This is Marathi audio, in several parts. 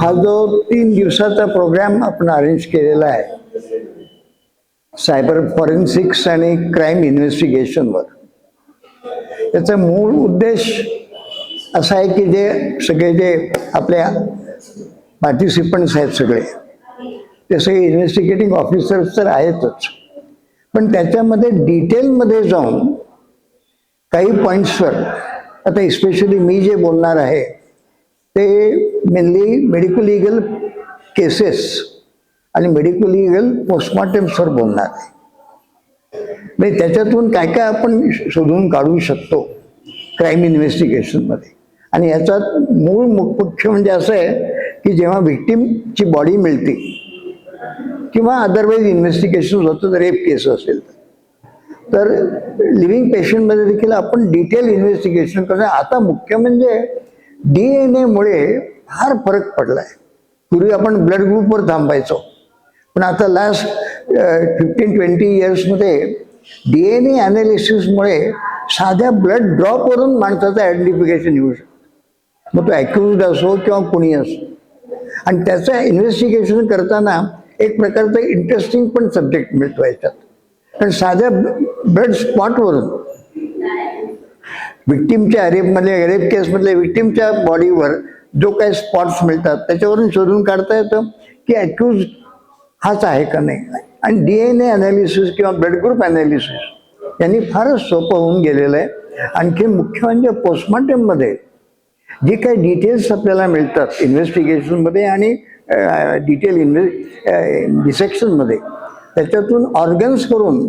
हा जो 3 दिवसाचा प्रोग्राम आपण अरेंज केलेला आहे सायबर फॉरेन्सिक्स आणि क्राईम इन्व्हेस्टिगेशनवर, याचा मूळ उद्देश असा आहे की जे सगळे जे आपल्या पार्टिसिपंट्स आहेत सगळे ते सगळे इन्व्हेस्टिगेटिंग ऑफिसर्स तर आहेतच, पण त्याच्यामध्ये डिटेलमध्ये जाऊन काही पॉईंट्सवर, आता इस्पेशली मी जे बोलणार आहे ते मेनली मेडिकल लिगल केसेस आणि मेडिकल लिगल पोस्टमॉर्टम्सवर बोलणार आहे. म्हणजे त्याच्यातून काय काय आपण शोधून काढू शकतो क्राईम इन्व्हेस्टिगेशनमध्ये. आणि याचा मूळ मुख्य म्हणजे असं आहे की जेव्हा व्हिक्टीमची बॉडी मिळते किंवा अदरवाईज इन्व्हेस्टिगेशन होतं, रेप केस असेल तर लिव्हिंग पेशंटमध्ये देखील आपण डिटेल इन्व्हेस्टिगेशन करणं. आता मुख्य म्हणजे DNA मुळे फार फरक पडलाय. पूर्वी आपण ब्लड ग्रुपवर थांबायचो, पण आता लास्ट 15-20 इयर्समध्ये DNA अनालिसिसमुळे साध्या ब्लड ड्रॉपवरून माणसाचं आयडेंटिफिकेशन येऊ शकतं. मग तो ॲक्युज्ड असो किंवा कुणी असो. आणि त्याचं इन्व्हेस्टिगेशन करताना एक प्रकारचं इंटरेस्टिंग पण सब्जेक्ट मिळतो याच्यात. कारण साध्या ब्लड स्पॉटवरून विक्टीमच्या रेप केसमधल्या विक्टीमच्या बॉडीवर जो काही स्पॉट्स मिळतात त्याच्यावरून शोधून काढता येतं की ॲक्युज हाच आहे का नाही. आणि DNA अनालिसिस किंवा ब्लड ग्रुप अनालिसिस यांनी फारच सोपं होऊन गेलेलं आहे. आणखी मुख्य म्हणजे पोस्टमॉर्टममध्ये जे काही डिटेल्स आपल्याला मिळतात इन्व्हेस्टिगेशनमध्ये आणि डिटेल डिसेक्शनमध्ये, त्याच्यातून ऑर्गन्स करून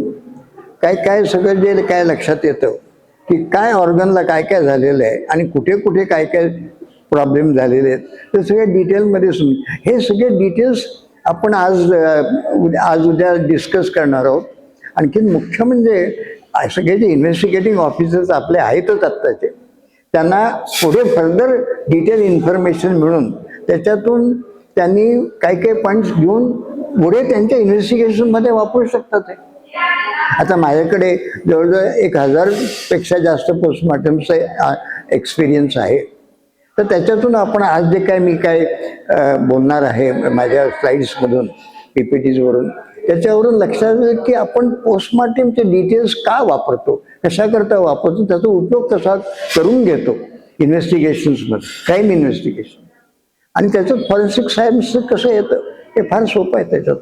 काय काय सगळं जे काय लक्षात येतं की काय ऑर्गनला काय काय झालेलं आहे आणि कुठे कुठे काय काय प्रॉब्लेम झालेले आहेत, ते सगळे डिटेलमध्ये हे सगळे डिटेल्स आपण आज उद्या डिस्कस करणार आहोत. आणखी मुख्य म्हणजे सगळे जे इन्व्हेस्टिगेटिंग ऑफिसर्स आपले आहेतच आत्ताचे, त्यांना पुढे फर्दर डिटेल इन्फॉर्मेशन मिळून त्याच्यातून त्यांनी काही काही पॉईंट्स घेऊन पुढे त्यांच्या इन्व्हेस्टिगेशनमध्ये वापरू शकतात. आता माझ्याकडे जवळजवळ 1000 पेक्षा जास्त पोस्टमॉर्टमचा एक्सपिरियन्स आहे. तर त्याच्यातून आपण आज जे काय मी काय बोलणार आहे माझ्या स्लाईड्समधून PPTsवरून, त्याच्यावरून लक्षात येईल की आपण पोस्टमॉर्टमचे डिटेल्स का वापरतो, कशाकरता वापरतो, त्याचा उपयोग कसा करून घेतो इन्व्हेस्टिगेशन्समध्ये, क्राईम इन्व्हेस्टिगेशन. आणि त्याचं फॉरेन्सिक सायन्स कसं येतं हे फार सोपं आहे त्याच्यात.